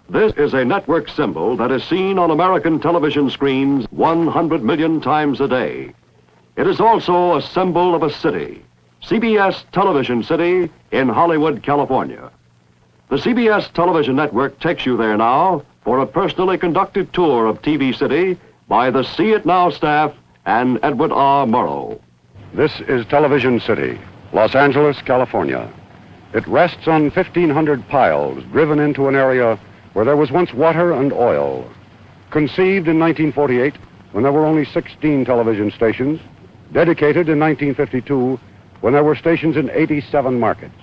This is a network symbol that is seen on American television screens 100 million times a day. It is also a symbol of a city, CBS Television City in Hollywood, California. The CBS television network takes you there now for a personally conducted tour of TV City by the See It Now staff and Edward R. Murrow. This is Television City, Los Angeles, California. It rests on 1,500 piles driven into an area where there was once water and oil. Conceived in 1948, when there were only 16 television stations. Dedicated in 1952, when there were stations in 87 markets.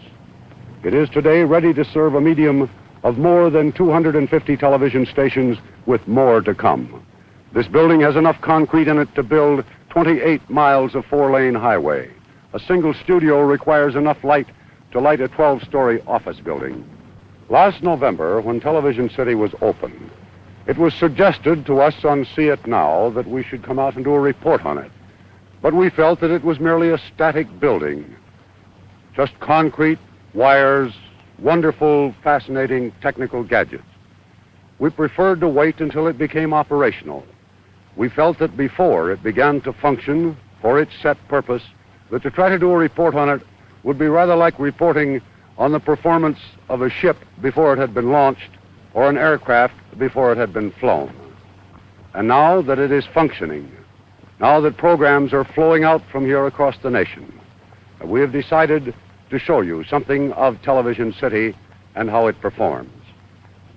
It is today ready to serve a medium of more than 250 television stations, with more to come. This building has enough concrete in it to build 28 miles of four-lane highway. A single studio requires enough light to light a 12-story office building. Last November, when Television City was open, it was suggested to us on See It Now that we should come out and do a report on it. But we felt that it was merely a static building. Just concrete, wires, wonderful, fascinating technical gadgets. We preferred to wait until it became operational. We felt that before it began to function for its set purpose, that to try to do a report on it would be rather like reporting on the performance of a ship before it had been launched or an aircraft before it had been flown. And now that it is functioning, now that programs are flowing out from here across the nation, we have decided to show you something of Television City and how it performs.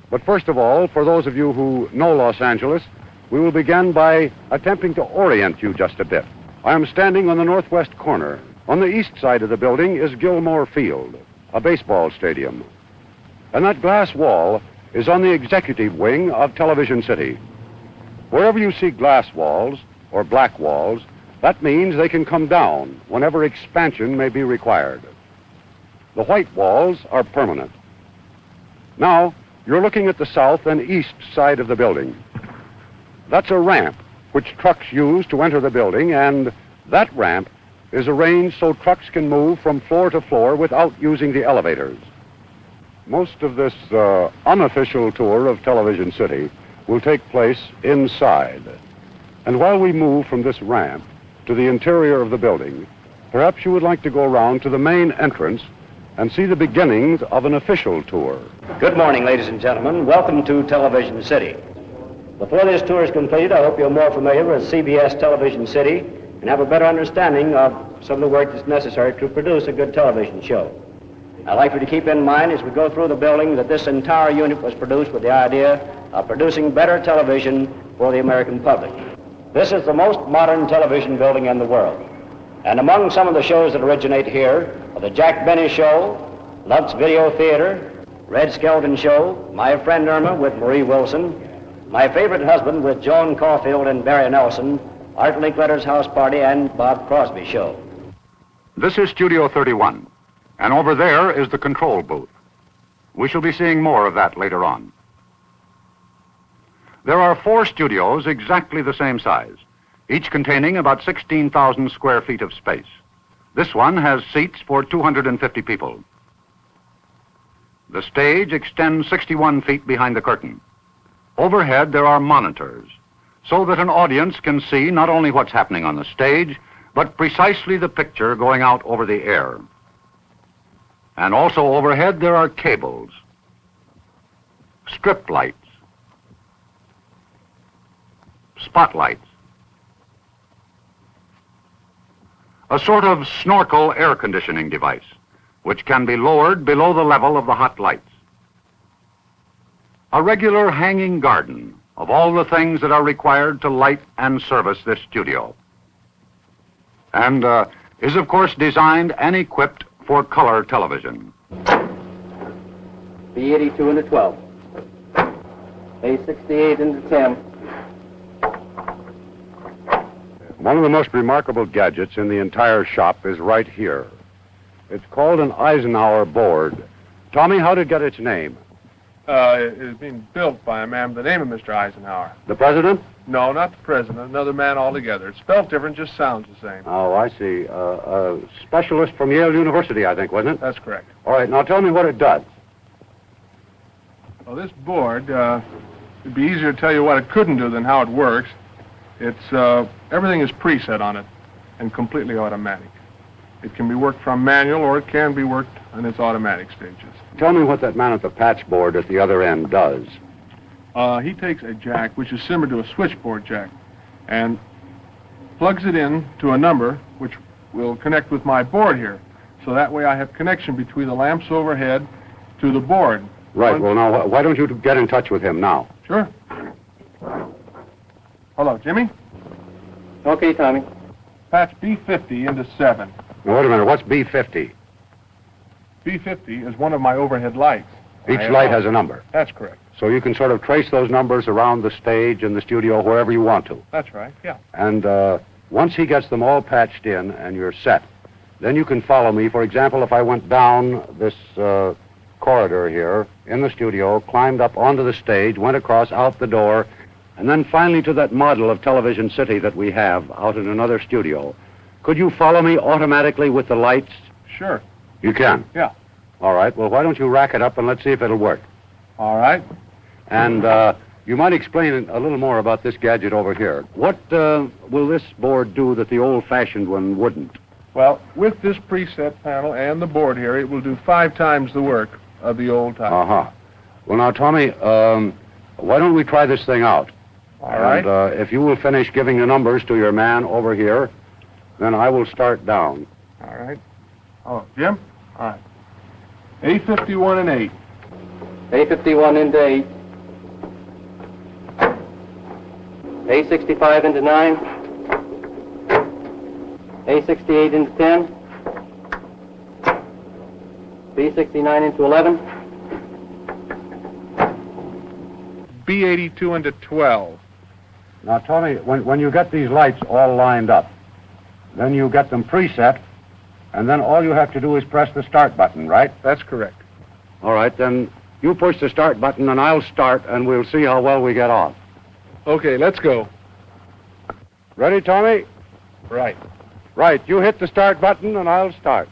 But first of all, for those of you who know Los Angeles, we will begin by attempting to orient you just a bit. I am standing on the northwest corner. On the east side of the building is Gilmore Field, a baseball stadium. And that glass wall is on the executive wing of Television City. Wherever you see glass walls or black walls, that means they can come down whenever expansion may be required. The white walls are permanent. Now, you're looking at the south and east side of the building. That's a ramp which trucks use to enter the building, and that ramp is arranged so trucks can move from floor to floor without using the elevators. Most of this unofficial tour of Television City will take place inside. And while we move from this ramp to the interior of the building, perhaps you would like to go around to the main entrance and see the beginnings of an official tour. Good morning, ladies and gentlemen. Welcome to Television City. Before this tour is completed, I hope you're more familiar with CBS Television City and have a better understanding of some of the work that's necessary to produce a good television show. I'd like you to keep in mind as we go through the building that this entire unit was produced with the idea of producing better television for the American public. This is the most modern television building in the world. And among some of the shows that originate here are the Jack Benny Show, Lux Video Theater, Red Skelton Show, My Friend Irma with Marie Wilson, My Favorite Husband with Joan Caulfield and Barry Nelson, Art Linkletter's House Party, and Bob Crosby Show. This is Studio 31, and over there is the control booth. We shall be seeing more of that later on. There are 4 studios exactly the same size, each containing about 16,000 square feet of space. This one has seats for 250 people. The stage extends 61 feet behind the curtain. Overhead, there are monitors, so that an audience can see not only what's happening on the stage, but precisely the picture going out over the air. And also overhead, there are cables, strip lights, spotlights, a sort of snorkel air conditioning device, which can be lowered below the level of the hot lights. A regular hanging garden of all the things that are required to light and service this studio. And is, of course, designed and equipped for color television. B82 into 12. A68 into 10. One of the most remarkable gadgets in the entire shop is right here. It's called an Eisenhower Board. Tommy, how did it get its name? It was being built by a man by the name of Mr. Eisenhower. The president? No, not the president. Another man altogether. It's spelled different, just sounds the same. Oh, I see. A specialist from Yale University, I think, wasn't it? That's correct. All right, now tell me what it does. Well, this board, it'd be easier to tell you what it couldn't do than how it works. It's, everything is preset on it and completely automatic. It can be worked from manual or it can be worked in its automatic stages. Tell me what that man at the patch board at the other end does. He takes a jack, which is similar to a switchboard jack, and plugs it in to a number which will connect with my board here. So that way I have connection between the lamps overhead to the board. Right, well, now, why don't you get in touch with him now? Sure. Hello, Jimmy? Okay, Tommy. Patch B50 into 7. Now, wait a minute, what's B50? B50 is one of my overhead lights. Each light has a number. That's correct. So you can sort of trace those numbers around the stage and the studio wherever you want to. That's right, yeah. And once he gets them all patched in and you're set, then you can follow me. For example, if I went down this corridor here in the studio, climbed up onto the stage, went across out the door, and then finally to that model of Television City that we have out in another studio. Could you follow me automatically with the lights? Sure. You can? Yeah. All right. Well, why don't you rack it up and let's see if it'll work. All right. And you might explain a little more about this gadget over here. What will this board do that the old-fashioned one wouldn't? Well, with this preset panel and the board here, it will do 5 times the work of the old type. Uh-huh. Well, now, Tommy, why don't we try this thing out? All right. And if you will finish giving the numbers to your man over here, then I will start down. All right. Oh, Jim? All right. A51 and 8. A51 into 8. A65 into 9. A68 into 10. B69 into 11. B82 into 12. Now, Tommy, when you get these lights all lined up, then you get them preset, and then all you have to do is press the start button, right? That's correct. All right, then you push the start button, and I'll start, and we'll see how well we get on. Okay, let's go. Ready, Tommy? Right. Right, you hit the start button, and I'll start.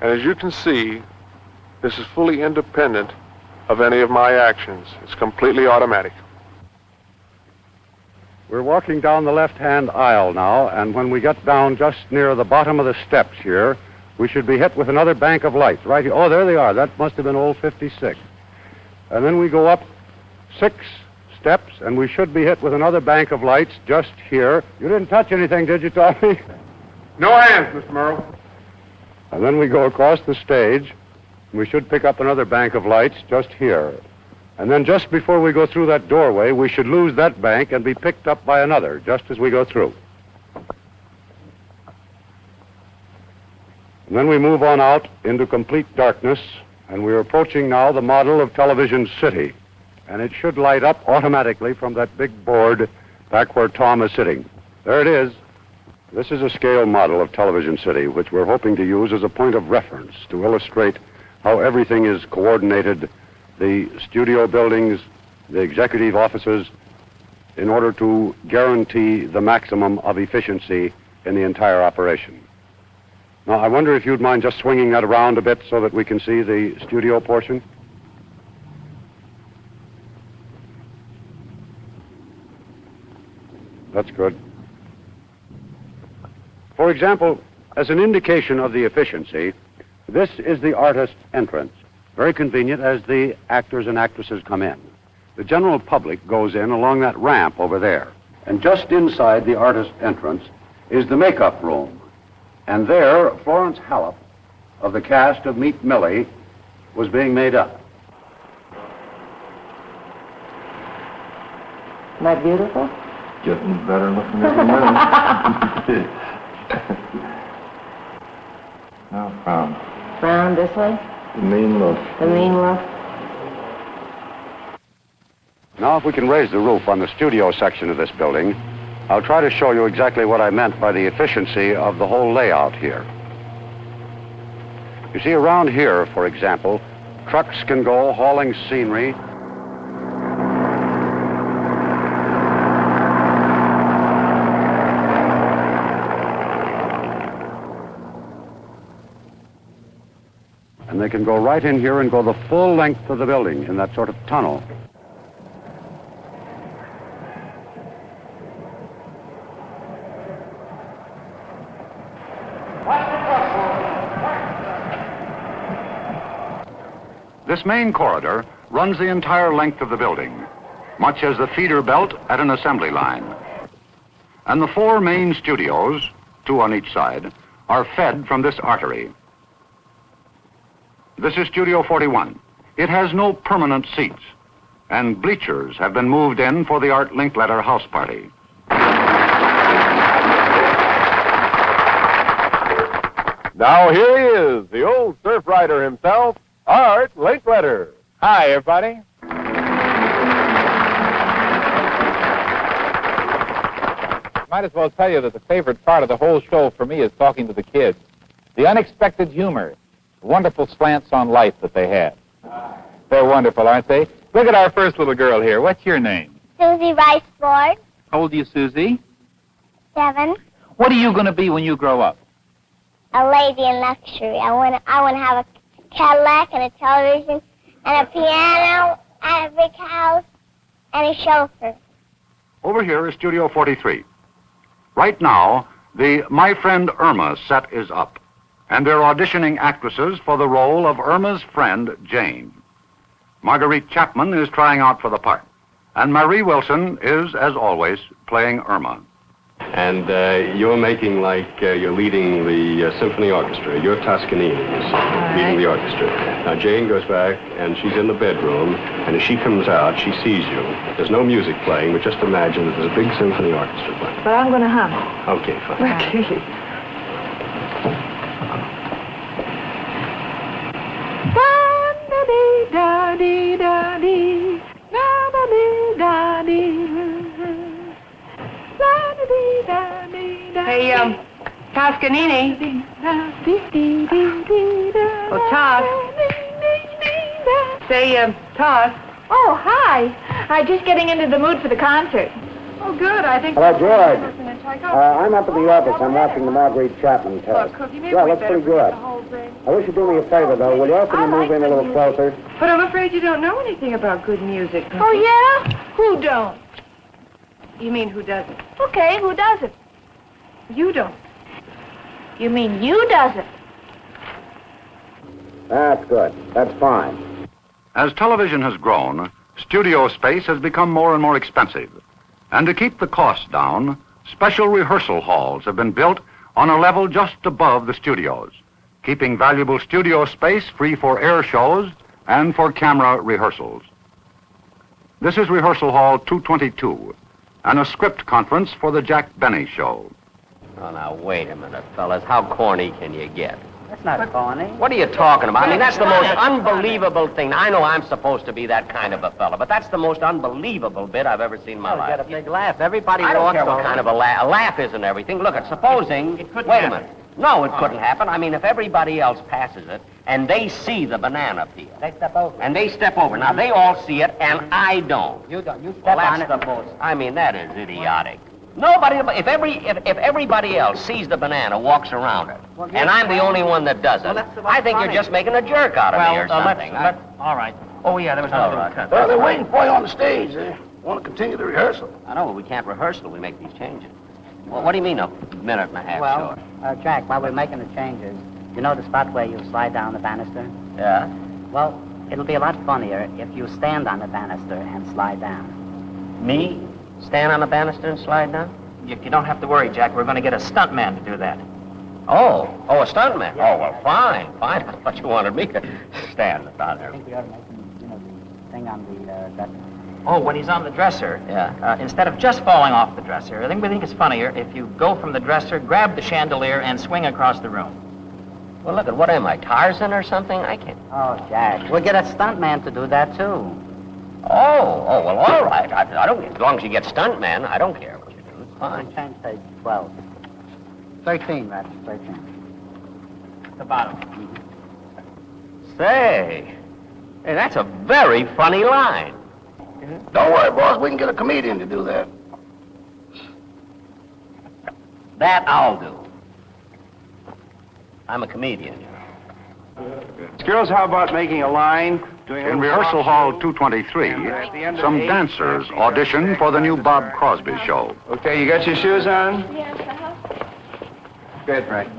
And as you can see, this is fully independent of any of my actions. It's completely automatic. We're walking down the left-hand aisle now, and when we get down just near the bottom of the steps here, we should be hit with another bank of lights right here. Oh, there they are. That must have been old 56. And then we go up 6 steps, and we should be hit with another bank of lights just here. You didn't touch anything, did you, Tommy? No hands, Mr. Murrow. And then we go across the stage, and we should pick up another bank of lights just here. And then just before we go through that doorway, we should lose that bank and be picked up by another just as we go through. And then we move on out into complete darkness, and we're approaching now the model of Television City. And it should light up automatically from that big board back where Tom is sitting. There it is. This is a scale model of Television City, which we're hoping to use as a point of reference to illustrate how everything is coordinated, the studio buildings, the executive offices, in order to guarantee the maximum of efficiency in the entire operation. Now, I wonder if you'd mind just swinging that around a bit so that we can see the studio portion. That's good. For example, as an indication of the efficiency, this is the artist's entrance. Very convenient as the actors and actresses come in. The general public goes in along that ramp over there. And just inside the artist's entrance is the makeup room. And there, Florence Hallop of the cast of Meet Millie was being made up. Isn't that beautiful? Getting better looking every minute. Now frown. Frown this way? The mean look. The mean look? Now, if we can raise the roof on the studio section of this building, I'll try to show you exactly what I meant by the efficiency of the whole layout here. You see, around here, for example, trucks can go hauling scenery. And they can go right in here and go the full length of the building in that sort of tunnel. This main corridor runs the entire length of the building, much as the feeder belt at an assembly line. And the 4 main studios, 2 on each side, are fed from this artery. This is Studio 41. It has no permanent seats, and bleachers have been moved in for the Art Linkletter house party. Now here he is, the old surf rider himself, Art Linkletter. Hi, everybody. Might as well tell you that the favorite part of the whole show for me is talking to the kids. The unexpected humor, the wonderful slants on life that they have. They're wonderful, aren't they? Look at our first little girl here. What's your name? Susie Rice Ford, How old are you, Susie? 7. What are you going to be when you grow up? A lady in luxury. I want to have a Cadillac and a television and a piano and a big house and a chauffeur. Over here is Studio 43. Right now, the My Friend Irma set is up, and they're auditioning actresses for the role of Irma's friend, Jane. Marguerite Chapman is trying out for the part, and Marie Wilson is, as always, playing Irma. And you're making like you're leading the symphony orchestra. You're Toscanini, leading the orchestra. Now, Jane goes back, and she's in the bedroom, and as she comes out, she sees you. There's no music playing, but just imagine that there's a big symphony orchestra playing. But I'm going to hum. Okay, fine. Okay. Da-dee-da-dee-da-dee, da-da-dee-da-dee. Hey, Toscanini. Oh, Tos. Say, Tos. Oh, hi. I'm just getting into the mood for the concert. Oh, good. I think... Hello, George. I'm up at the office. I'm watching the Marguerite Chapman test. Yeah, looks pretty good. I wish you'd do me a favor, though. Will you ask them to move in a little closer? But I'm afraid you don't know anything about good music. Oh, yeah? Who don't? You mean who doesn't? Okay, who doesn't? You don't. You mean you doesn't? That's good. That's fine. As television has grown, studio space has become more and more expensive. And to keep the costs down, special rehearsal halls have been built on a level just above the studios, keeping valuable studio space free for air shows and for camera rehearsals. This is Rehearsal Hall 222, and a script conference for the Jack Benny Show. Oh, now, wait a minute, fellas. How corny can you get? That's not corny. What are you talking about? I mean, that's the most unbelievable thing. I know I'm supposed to be that kind of a fella, but that's the most unbelievable bit I've ever seen in my life. Get a big laugh. Everybody I don't walks care what over. kind of a laugh. A laugh isn't everything. Look, supposing... It couldn't wait a happen. minute. No, it couldn't happen. I mean, if everybody else passes it, and they see the banana peel. They step over. And they step over. Now, they all see it, and I don't. You don't. You step Well, on that's it. the most... I mean, that is idiotic. Nobody... If everybody else sees the banana, walks around it, and I'm the only one that does it, I think you're just making a jerk out of me or something. All right. Oh, yeah, there was another little cut. Well, they're waiting for you on the stage. They want to continue the rehearsal. I know, but we can't rehearse till we make these changes. Well, what do you mean a minute and a half short? Jack, while we're making the changes, you know the spot where you slide down the banister? Yeah? Well, it'll be a lot funnier if you stand on the banister and slide down. Me? Stand on the banister and slide down? You don't have to worry, Jack. We're going to get a stuntman to do that. Oh, a stuntman. Oh, well, fine. I thought you wanted me to stand down I there. think we ought to make him, the thing on the dresser. Oh, when he's on the dresser. Yeah. Instead of just falling off the dresser, we think it's funnier if you go from the dresser, grab the chandelier, and swing across the room. Well, look, what am I, Tarzan or something? I can't. Oh, Jack, we'll get a stuntman to do that, too. Oh, well, all right. I don't, as long as you get stuntman, I don't care what you do. It's fine. Change page 12. 13, rather, 13. The bottom. Say, that's a very funny line. Don't worry, boss. We can get a comedian to do that. That I'll do. I'm a comedian, you know. Girls, how about making a line? In Rehearsal Hall 223, some dancers audition for the new Bob Crosby show. Okay, you got your shoes on? Yes, Good, Frank.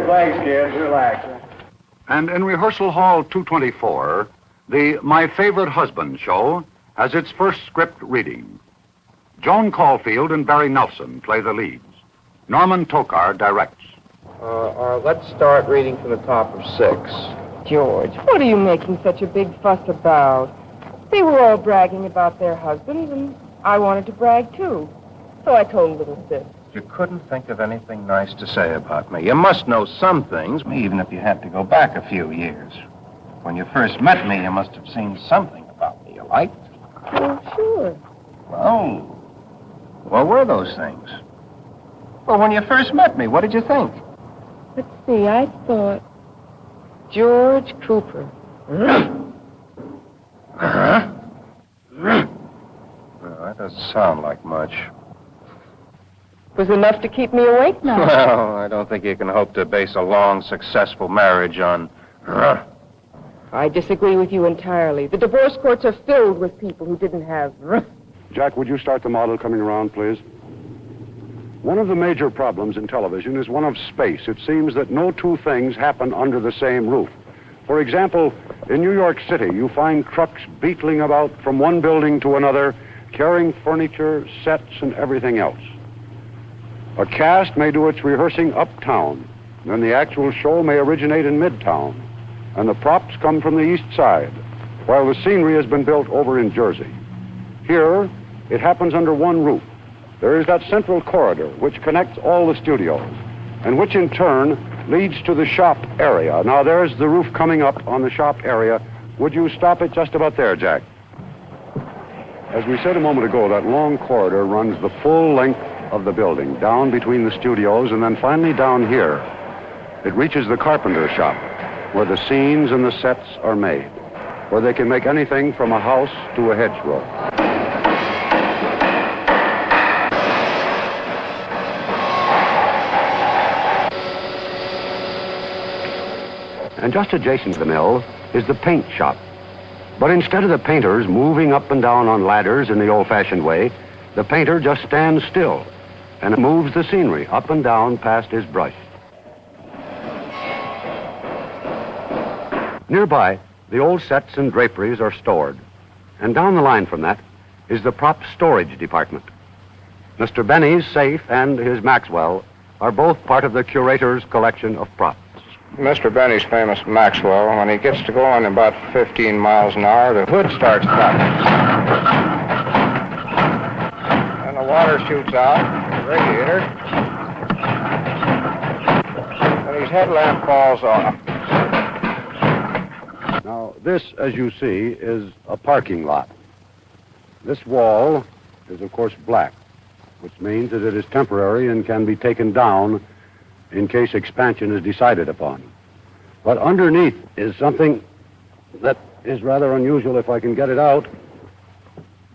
Thanks, kids. Relax. And in Rehearsal Hall 224, the My Favorite Husband show has its first script reading. Joan Caulfield and Barry Nelson play the leads. Norman Tokar directs. Let's start reading from the top of 6. George, what are you making such a big fuss about? They were all bragging about their husbands, and I wanted to brag, too. So I told little sis. You couldn't think of anything nice to say about me. You must know some things, even if you had to go back a few years. When you first met me, you must have seen something about me you liked. Oh, sure. Oh. What were those things? Well, when you first met me, what did you think? Let's see, I thought George Cooper. Huh? Well, that doesn't sound like much. Was enough to keep me awake now. Well, I don't think you can hope to base a long, successful marriage on... I disagree with you entirely. The divorce courts are filled with people who didn't have... Jack, would you start the model coming around, please? One of the major problems in television is one of space. It seems that no two things happen under the same roof. For example, in New York City, you find trucks beetling about from one building to another, carrying furniture, sets, and everything else. A cast may do its rehearsing uptown, then the actual show may originate in midtown, and the props come from the east side, while the scenery has been built over in Jersey. Here, it happens under one roof. There is that central corridor which connects all the studios, and which in turn leads to the shop area. Now, there's the roof coming up on the shop area. Would you stop it just about there, Jack? As we said a moment ago, that long corridor runs the full length of the building, down between the studios, and then finally down here. It reaches the Carpenter Shop, where the scenes and the sets are made, where they can make anything from a house to a hedgerow. And just adjacent to the mill is the paint shop. But instead of the painters moving up and down on ladders in the old-fashioned way, the painter just stands still and moves the scenery up and down past his brush. Nearby, the old sets and draperies are stored. And down the line from that is the prop storage department. Mr. Benny's safe and his Maxwell are both part of the curator's collection of props. Mr. Benny's famous Maxwell, when he gets to going about 15 miles an hour, the hood starts popping. And the water shoots out. Radiator, and his headlamp falls off. Now, this, as you see, is a parking lot. This wall is, of course, black, which means that it is temporary and can be taken down in case expansion is decided upon. But underneath is something that is rather unusual if I can get it out.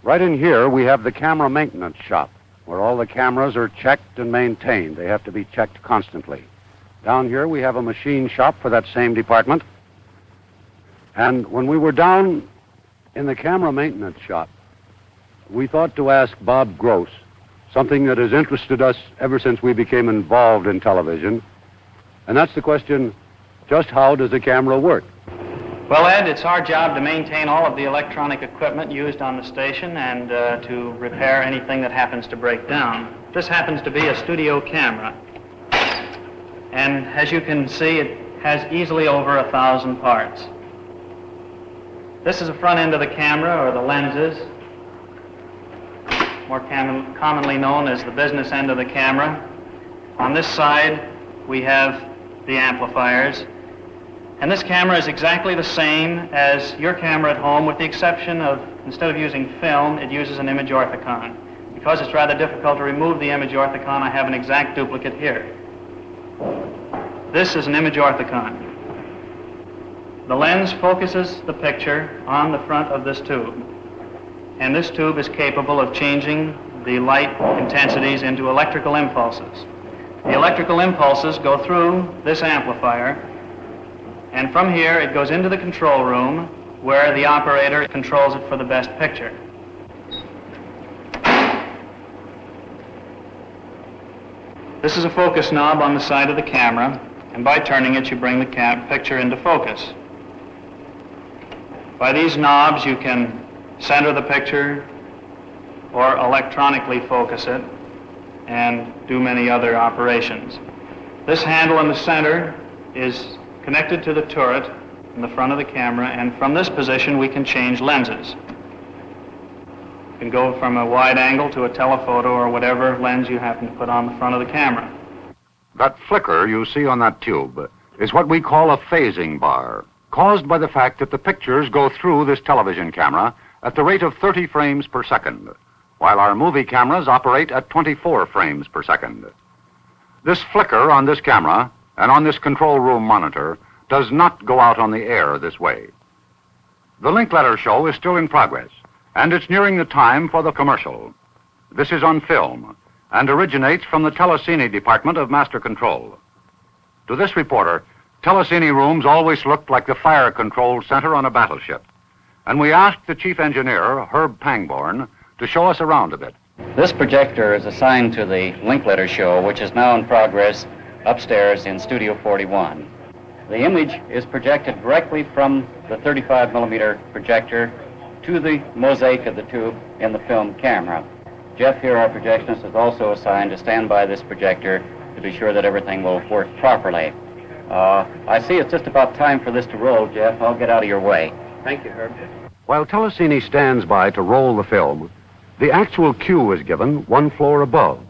Right in here, we have the camera maintenance shop, where all the cameras are checked and maintained. They have to be checked constantly. Down here, we have a machine shop for that same department. And when we were down in the camera maintenance shop, we thought to ask Bob Gross something that has interested us ever since we became involved in television. And that's the question, just how does a camera work? Well, Ed, it's our job to maintain all of the electronic equipment used on the station and to repair anything that happens to break down. This happens to be a studio camera. And as you can see, it has easily over 1,000 parts. This is the front end of the camera, or the lenses, more commonly known as the business end of the camera. On this side, we have the amplifiers. And this camera is exactly the same as your camera at home, with the exception of, instead of using film, it uses an image orthicon. Because it's rather difficult to remove the image orthicon, I have an exact duplicate here. This is an image orthicon. The lens focuses the picture on the front of this tube. And this tube is capable of changing the light intensities into electrical impulses. The electrical impulses go through this amplifier, and from here it goes into the control room where the operator controls it for the best picture. This is a focus knob on the side of the camera, and by turning it you bring the picture into focus. By these knobs you can center the picture or electronically focus it and do many other operations. This handle in the center is connected to the turret in the front of the camera, and from this position we can change lenses. You can go from a wide angle to a telephoto or whatever lens you happen to put on the front of the camera. That flicker you see on that tube is what we call a phasing bar, caused by the fact that the pictures go through this television camera at the rate of 30 frames per second, while our movie cameras operate at 24 frames per second. This flicker on this camera and on this control room monitor does not go out on the air this way. The Linkletter show is still in progress, and it's nearing the time for the commercial. This is on film and originates from the Telecine department of Master Control. To this reporter, Telecine rooms always looked like the fire control center on a battleship. And we asked the chief engineer, Herb Pangborn, to show us around a bit. This projector is assigned to the Linkletter show, which is now in progress upstairs in Studio 41. The image is projected directly from the 35 millimeter projector to the mosaic of the tube in the film camera. Jeff here, our projectionist, is also assigned to stand by this projector to be sure that everything will work properly. I see it's just about time for this to roll, Jeff. I'll get out of your way. Thank you, Herb. While Telecine stands by to roll the film, the actual cue is given one floor above.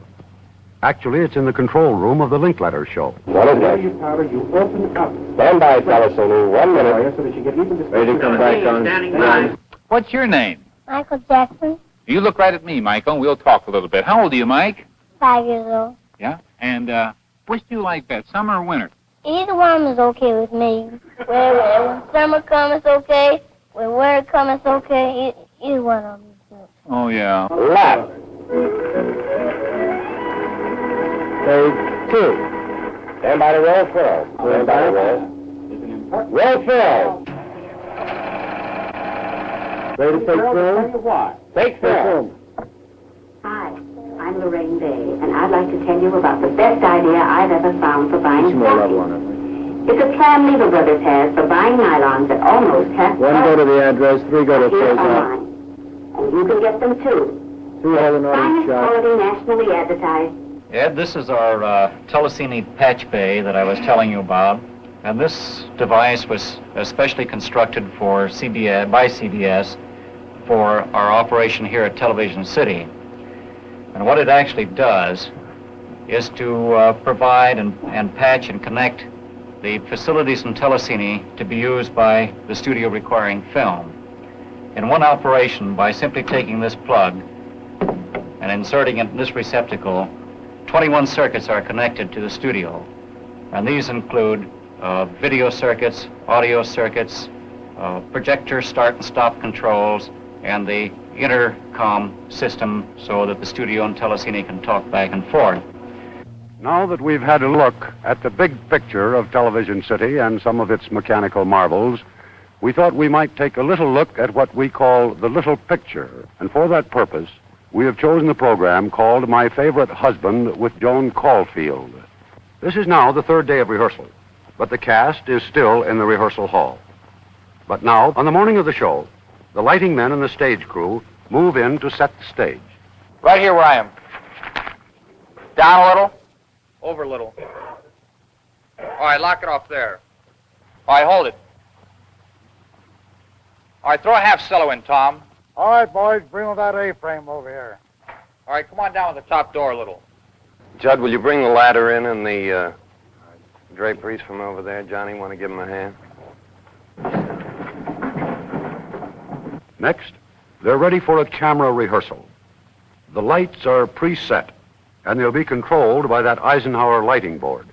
Actually, it's in the control room of the Linkletter show. What is that? You powder, you open up. Stand by, Telecine. 1 minute. So that you get even distance. Ready to come back on? Standing by. What's your name? Michael Jackson, You look right at me, Michael, and we'll talk a little bit. How old are you, Mike? 5 years old. Yeah? And which do you like best, summer or winter? Either one is okay with me. When summer comes, it's okay. When winter comes, it's okay. Either one of them is good. Oh, yeah. Left. Stage 2. Stand by to roll film. Stand by to roll. Roll film. Ready to take film? Take film. Hi, I'm Lorraine Day, and I'd like to tell you about the best idea I've ever found for buying stockings. It's a plan Lever Brothers has for buying nylons at almost half price. 1, go to the address. 3, go to Here close out. online. And you can get them too. 2, have an audience Finest shot. quality, nationally advertised. Ed, this is our Telecine patch bay that I was telling you about. And this device was especially constructed for CBS, by CBS for our operation here at Television City. And what it actually does is to provide and patch and connect the facilities in Telecine to be used by the studio requiring film. In one operation, by simply taking this plug and inserting it in this receptacle, 21 circuits are connected to the studio. And these include video circuits, audio circuits, projector start and stop controls, and the intercom system so that the studio and Telecine can talk back and forth. Now that we've had a look at the big picture of Television City and some of its mechanical marvels, we thought we might take a little look at what we call the little picture. And for that purpose, we have chosen the program called My Favorite Husband with Joan Caulfield. This is now the 3rd day of rehearsal, but the cast is still in the rehearsal hall. But now, on the morning of the show, the lighting men and the stage crew move in to set the stage. Right here where I am. Down a little. Over a little. All right, lock it off there. All right, hold it. All right, throw a half cello in, Tom. All right, boys, bring that A-frame over here. All right, come on down with the top door a little. Judd, will you bring the ladder in and the draperies from over there? Johnny, want to give him a hand? Next, they're ready for a camera rehearsal. The lights are preset, and they'll be controlled by that Eisenhower lighting board.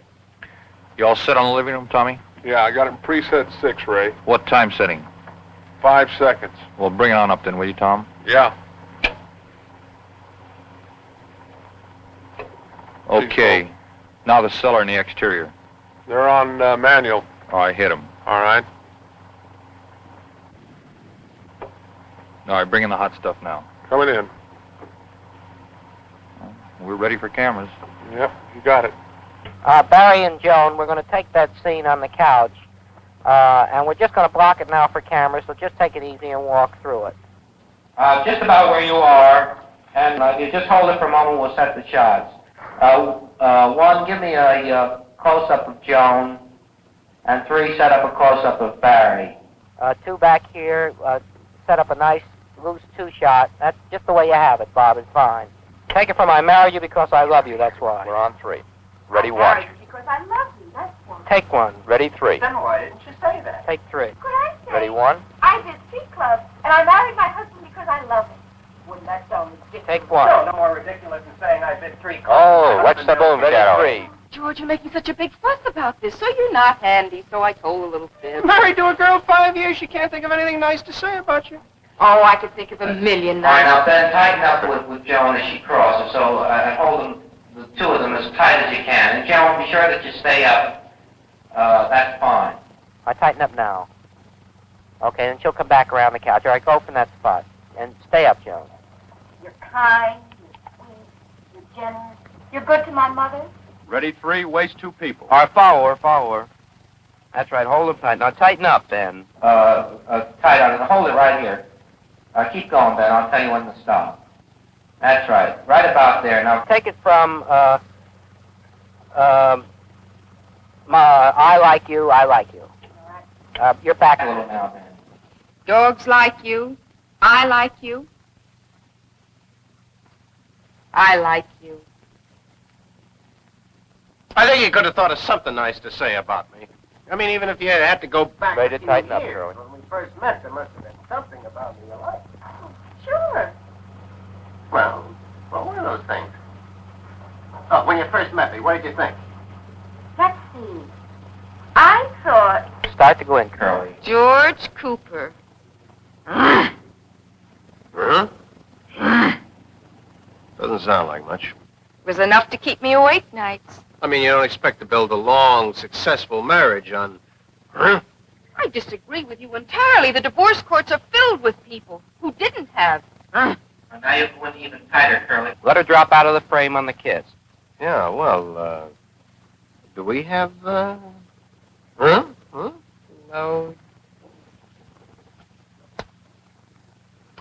You all set on the living room, Tommy? Yeah, I got it preset 6, Ray. What time setting? 5 seconds. Well, bring it on up then, will you, Tom? Yeah. Okay. Now the cellar and the exterior. They're on manual. All right, hit them. All right. All right, bring in the hot stuff now. Coming in. We're ready for cameras. Yep, you got it. Barry and Joan, we're going to take that scene on the couch, and we're just going to block it now for cameras, so just take it easy and walk through it. Just about where you are, and you just hold it for a moment, we'll set the shots. One, give me a close-up of Joan, and 3, set up a close-up of Barry. 2 back here, set up a nice loose 2-shot. That's just the way you have it, Bob, it's fine. Take it from I married you because I love you, that's why. We're on 3. Ready, watch. Because I love you, that's why. Take 1. Ready, 3. Then why didn't you say that? Take 3. Could I say? Ready, 1. I did C Club, and I married my husband because I love him. Wouldn't that sound ridiculous? Take 1. No more ridiculous than saying I bid 3 clubs. Oh, what's the boom, Ready, 3. George, you're making such a big fuss about this, so you're not handy, so I told a little fib. Married to a girl 5 years, she can't think of anything nice to say about you. Oh, I could think of a million All right, nice. now, Ben, tighten up with Joan as she crosses, so hold them, the 2 of them, as tight as you can. And Joan, be sure that you stay up. That's fine. I tighten up now. Okay, then she'll come back around the couch. All right, go from that spot. And stay up, Joan. You're kind, you're sweet, you're generous. You're good to my mother. Ready, 3. Waste 2 people. All right, follow her. That's right, hold them tight. Now tighten up, Ben. Tight on it. Hold it right here. Keep going, Ben. I'll tell you when to stop. That's right. Right about there. Now, Take it from, I like you, I like you. You're back a little now, Ben. Dogs like you. I like you. I like you. I think you could have thought of something nice to say about me. I mean, even if you had to go back Ready to tighten up, years, Shirley. when we first met, there must have been something about me you liked. Sure. Well, what are those things? Oh, when you first met me, what did you think? Let's see. I thought... Start to go in, Curly. George Cooper. Huh? Doesn't sound like much. Was enough to keep me awake nights. I mean, you don't expect to build a long, successful marriage on... Huh? I disagree with you entirely. The divorce courts are filled with people who didn't have. Now you go in even tighter, Curly. Let her drop out of the frame on the kiss. Yeah, well, do we have, Huh? No.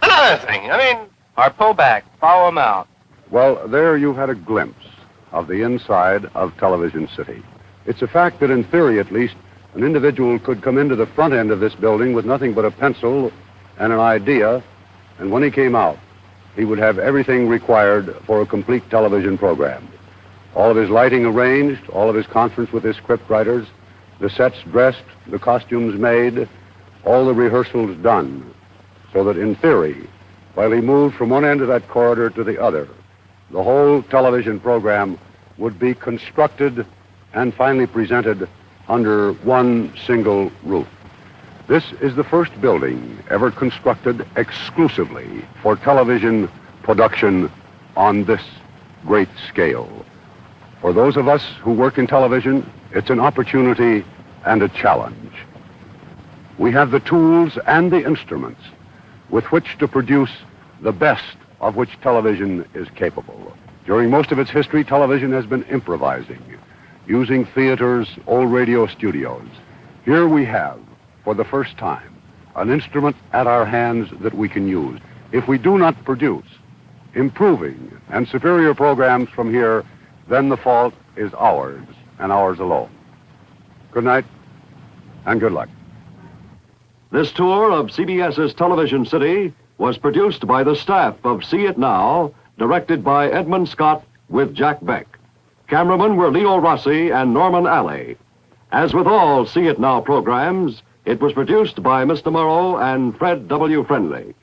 Another thing, I mean... All right, pull back. Follow him out. Well, there you've had a glimpse of the inside of Television City. It's a fact that, in theory at least, an individual could come into the front end of this building with nothing but a pencil and an idea, and when he came out, he would have everything required for a complete television program. All of his lighting arranged, all of his conference with his script writers, the sets dressed, the costumes made, all the rehearsals done, so that in theory, while he moved from one end of that corridor to the other, the whole television program would be constructed and finally presented under one single roof. This is the first building ever constructed exclusively for television production on this great scale. For those of us who work in television, it's an opportunity and a challenge. We have the tools and the instruments with which to produce the best of which television is capable. During most of its history, television has been improvising, using theaters, old radio studios. Here we have, for the first time, an instrument at our hands that we can use. If we do not produce improving and superior programs from here, then the fault is ours, and ours alone. Good night, and good luck. This tour of CBS's Television City was produced by the staff of See It Now, directed by Edmund Scott with Jack Beck. Cameramen were Leo Rossi and Norman Alley. As with all See It Now programs, it was produced by Mr. Murrow and Fred W. Friendly.